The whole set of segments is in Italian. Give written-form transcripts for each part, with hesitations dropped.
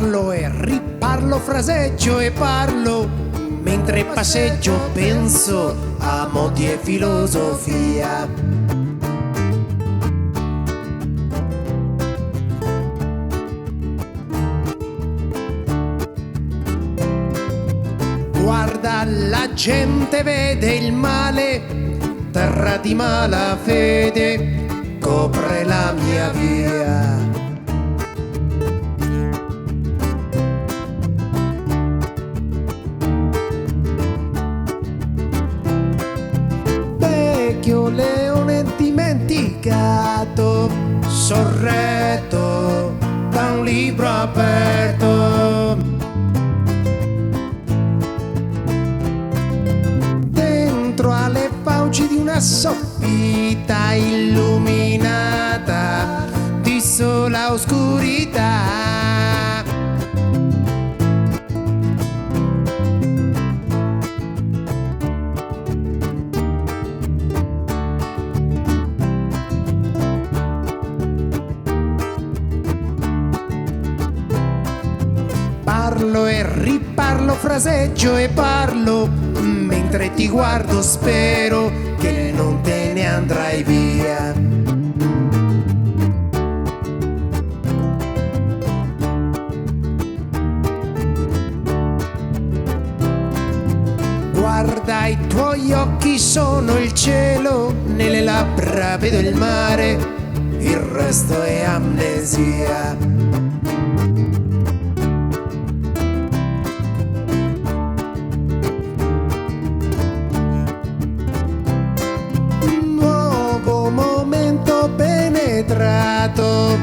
Parlo e riparlo, fraseggio e parlo, mentre passeggio penso a modi e filosofia. Guarda, la gente vede il male, terra di malafede copre la mia via. Vecchio leone dimenticato, sorretto da un libro aperto. Dentro alle fauci di una soffita illuminata di sola oscurità. Parlo e riparlo, fraseggio e parlo, mentre ti guardo spero che non te ne andrai via. Guarda, i tuoi occhi sono il cielo, nelle labbra vedo il mare, il resto è amnesia. Penetrato,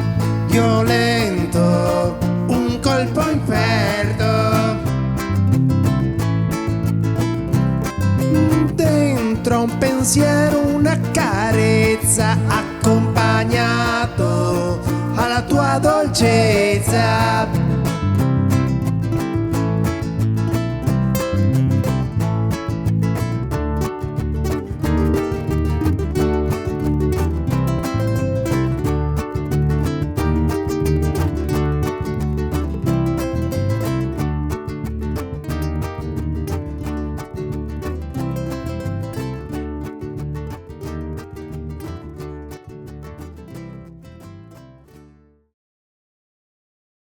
violento, un colpo inferto. Dentro un pensiero, una carezza, accompagnato alla tua dolcezza.